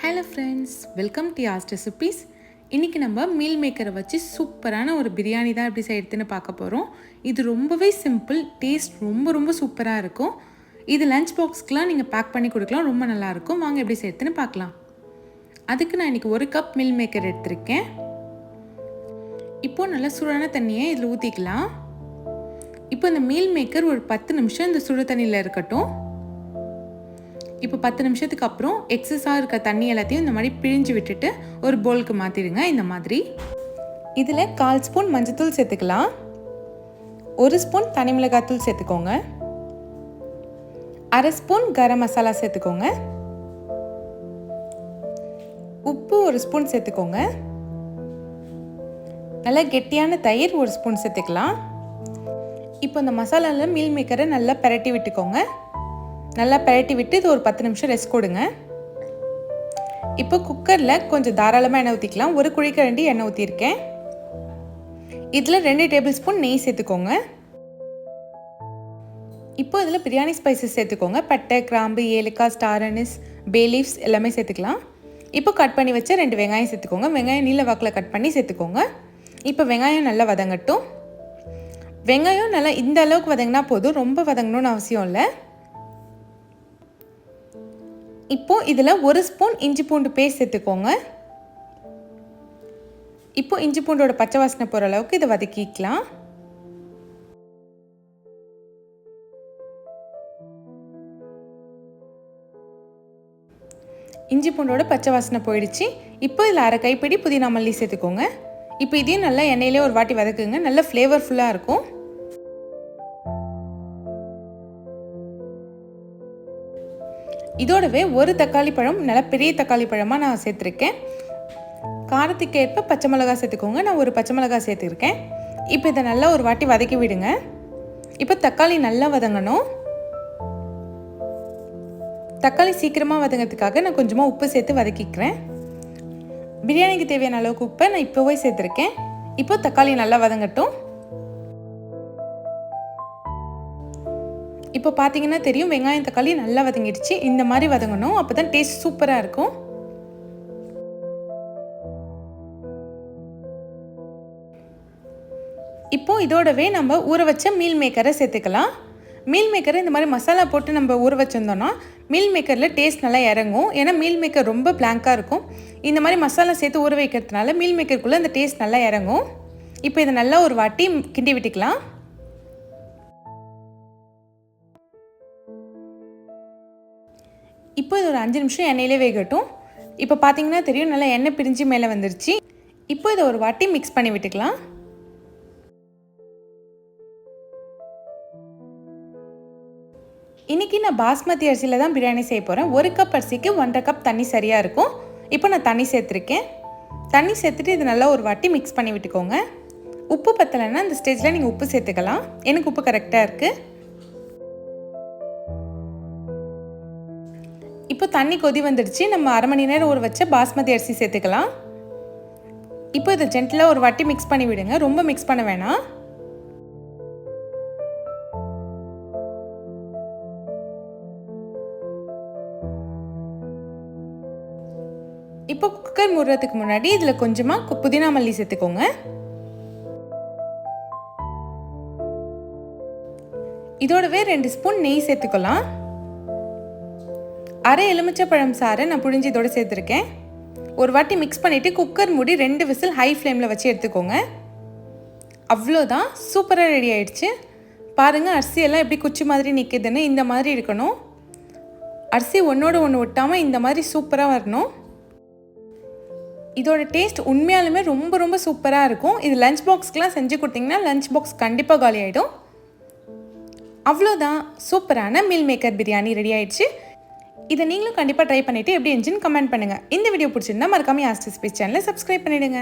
Hello friends, welcome to யாஸ்ட் recipes. இன்றைக்கி நம்ம மீல் மேக்கரை வச்சு சூப்பரான ஒரு பிரியாணி தான் எப்படி செய்யறதுன்னு பார்க்க போகிறோம். இது ரொம்பவே சிம்பிள், டேஸ்ட் ரொம்ப ரொம்ப சூப்பராக இருக்கும். இது லஞ்ச் பாக்ஸ்க்கெலாம் நீங்கள் பேக் பண்ணி கொடுக்கலாம், ரொம்ப நல்லாயிருக்கும். வாங்க எப்படி செய்யறதுன்னு பார்க்கலாம். அதுக்கு நான் இன்றைக்கி 1 கப் மீல் மேக்கர் எடுத்திருக்கேன். இப்போது நல்லா சூடான தண்ணியை இதில் ஊற்றிக்கலாம். இப்போ இந்த மீல் மேக்கர் ஒரு 10 நிமிஷம் இந்த சுடு தண்ணியில் இருக்கட்டும். இப்போ 10 நிமிஷத்துக்கு அப்புறம் எக்ஸஸாக இருக்க தண்ணி எல்லாத்தையும் இந்த மாதிரி பிழிஞ்சு விட்டுட்டு ஒரு பவுலுக்கு மாற்றிடுங்க. இந்த மாதிரி இதில் 1/4 ஸ்பூன் மஞ்சத்தூள் சேர்த்துக்கலாம். 1 ஸ்பூன் தனி மிளகாத்தூள் சேர்த்துக்கோங்க. 1/2 ஸ்பூன் கரம் மசாலா சேர்த்துக்கோங்க. உப்பு 1 ஸ்பூன் சேர்த்துக்கோங்க. நல்லா கெட்டியான தயிர் 1 ஸ்பூன் சேர்த்துக்கலாம். இப்போ இந்த மசாலாவில் மீல் மேக்கரை நல்லா பிரட்டி விட்டுக்கோங்க. நல்லா பிரட்டி விட்டு இது ஒரு 10 நிமிஷம் ரெஸ்ட் கொடுங்க. இப்போ குக்கரில் கொஞ்சம் தாராளமாக எண்ணெய் ஊற்றிக்கலாம். 1 குழிக்கரண்டி எண்ணெய் ஊற்றிருக்கேன். இதில் 2 டேபிள் ஸ்பூன் நெய் சேர்த்துக்கோங்க. இப்போ இதில் பிரியாணி ஸ்பைசஸ் சேர்த்துக்கோங்க. பட்டை, கிராம்பு, ஏலக்காய், ஸ்டார் அனிஸ், பே லீவ்ஸ் எல்லாமே சேர்த்துக்கலாம். இப்போ கட் பண்ணி வச்ச 2 வெங்காயம் சேர்த்துக்கோங்க. வெங்காயம் நீல வாக்கில் கட் பண்ணி சேர்த்துக்கோங்க. இப்போ வெங்காயம் நல்லா வதங்கட்டும். வெங்காயம் நல்லா இந்த அளவுக்கு வதங்கினா போதும், ரொம்ப வதங்கணும்னு அவசியம் இல்லை. இப்போ இதில் 1 ஸ்பூன் இஞ்சி பூண்டு பேஸ்ட் சேர்த்துக்கோங்க. இப்போ இஞ்சி பூண்டோட பச்சை வாசனை போகிற அளவுக்கு இதை வதக்கிக்கலாம். இஞ்சி பூண்டோட பச்சை வாசனை போயிடுச்சு. இப்போ இதில் 1/2 கைப்பிடி புதினா மல்லி சேர்த்துக்கோங்க. இப்போ இதையும் நல்லா எண்ணெயிலே ஒரு வாட்டி வதக்குங்க. நல்ல ஃப்ளேவர்ஃபுல்லாக இருக்கும். இதோடவே 1 தக்காளி பழம், நல்லா பெரிய தக்காளி பழமாக நான் சேர்த்துருக்கேன். காரத்துக்கு ஏற்ப பச்சை மிளகாய் சேர்த்துக்கோங்க. நான் 1 பச்சை மிளகாய் சேர்த்துருக்கேன். இப்போ இதை நல்லா ஒரு வாட்டி வதக்கி விடுங்க. இப்போ தக்காளி நல்லா வதங்கணும். தக்காளி சீக்கிரமாக வதங்கிறதுக்காக நான் கொஞ்சமாக உப்பு சேர்த்து வதக்கிக்கிறேன். பிரியாணிக்கு தேவையான அளவுக்கு உப்பை நான் இப்போவே சேர்த்துருக்கேன். இப்போ தக்காளி நல்லா வதங்கட்டும். இப்போ பார்த்தீங்கன்னா தெரியும், வெங்காயம் தக்காளி நல்லா வதங்கிடுச்சு. இந்த மாதிரி வதங்கணும், அப்போ தான் டேஸ்ட் சூப்பராக இருக்கும். இப்போ இதோடவே நம்ம ஊற வச்ச மீல் மேக்கரை சேர்த்துக்கலாம். மீல் மேக்கரை இந்த மாதிரி மசாலா போட்டு நம்ம ஊற வச்சுருந்தோன்னா மீல் மேக்கரில் டேஸ்ட் நல்லா இறங்கும். ஏன்னா மீல் மேக்கர் ரொம்ப பிளாங்காக இருக்கும். இந்த மாதிரி மசாலா சேர்த்து ஊற வைக்கிறதுனால மீல் மேக்கருக்குள்ளே அந்த டேஸ்ட் நல்லா இறங்கும். இப்போ இதை நல்லா ஒரு வாட்டி கிண்டி விட்டுக்கலாம். இப்போ இது ஒரு 5 நிமிஷம் எண்ணெயிலே வேகட்டும். இப்போ பார்த்தீங்கன்னா தெரியும், நல்லா எண்ணெய் பிரிஞ்சு மேலே வந்துருச்சு. இப்போ இதை ஒரு வாட்டி மிக்ஸ் பண்ணி விட்டுக்கலாம். இன்றைக்கி நான் பாஸ்மதி அரிசியில் தான் பிரியாணி செய்ய போகிறேன். 1 கப் அரிசிக்கு 1/2 கப் தண்ணி சரியாக இருக்கும். இப்போ நான் தண்ணி சேர்த்துருக்கேன். தண்ணி சேர்த்துட்டு இது நல்லா ஒரு வாட்டி மிக்ஸ் பண்ணி விட்டுக்கோங்க. உப்பு பத்தலைன்னா இந்த ஸ்டேஜில் நீங்கள் உப்பு சேர்த்துக்கலாம். எனக்கு உப்பு கரெக்டாக இருக்குது. இப்போ தண்ணி கொதி வந்துடுச்சு. நம்ம 1/2 மணி நேரம் ஊற வச்ச பாஸ்மதி அரிசி சேர்த்துக்கலாம். இப்போ இதை ஜென்டலாக ஒரு வாட்டி மிக்ஸ் பண்ணி விடுங்க. ரொம்ப மிக்ஸ் பண்ண வேணாம். இப்போ குக்கர் மூடுறதுக்கு முன்னாடி இதில் கொஞ்சமாக புதினா மல்லி சேர்த்துக்கோங்க. இதோடவே 2 ஸ்பூன் நெய் சேர்த்துக்கலாம். 1/2 எலுமிச்சைப்பழம் சாறை நான் புழிஞ்சு இதோட சேர்த்துருக்கேன். ஒரு வாட்டி மிக்ஸ் பண்ணிவிட்டு குக்கர் மூடி 2 விசில் ஹை ஃப்ளேமில் வச்சு எடுத்துக்கோங்க. அவ்வளோதான், சூப்பராக ரெடி ஆகிடுச்சு. பாருங்கள், அரிசியெல்லாம் எப்படி குச்சி மாதிரி நிற்கிதுன்னு. இந்த மாதிரி இருக்கணும். அரிசி ஒன்றோட ஒன்று ஒட்டாமல் இந்த மாதிரி சூப்பராக வரணும். இதோட டேஸ்ட் உண்மையாலுமே ரொம்ப ரொம்ப சூப்பராக இருக்கும். இது லஞ்ச் பாக்ஸ்க்கெலாம் செஞ்சு கொடுத்தீங்கன்னா லஞ்ச் பாக்ஸ் கண்டிப்பாக காலி ஆகிடும். அவ்வளோதான், சூப்பரான மீல் மேக்கர் பிரியாணி ரெடி ஆகிடுச்சு. இதை நீங்களும் கண்டிப்பாக ட்ரை பண்ணிவிட்டு எப்படி இருந்துச்சுன்னு கமெண்ட் பண்ணுங்கள். இந்த வீடியோ பிடிச்சிருந்தா மறக்காம யாஸ்ட் ரெசிபீஸ் சேனலை சப்ஸ்கிரைப் பண்ணிவிடுங்க.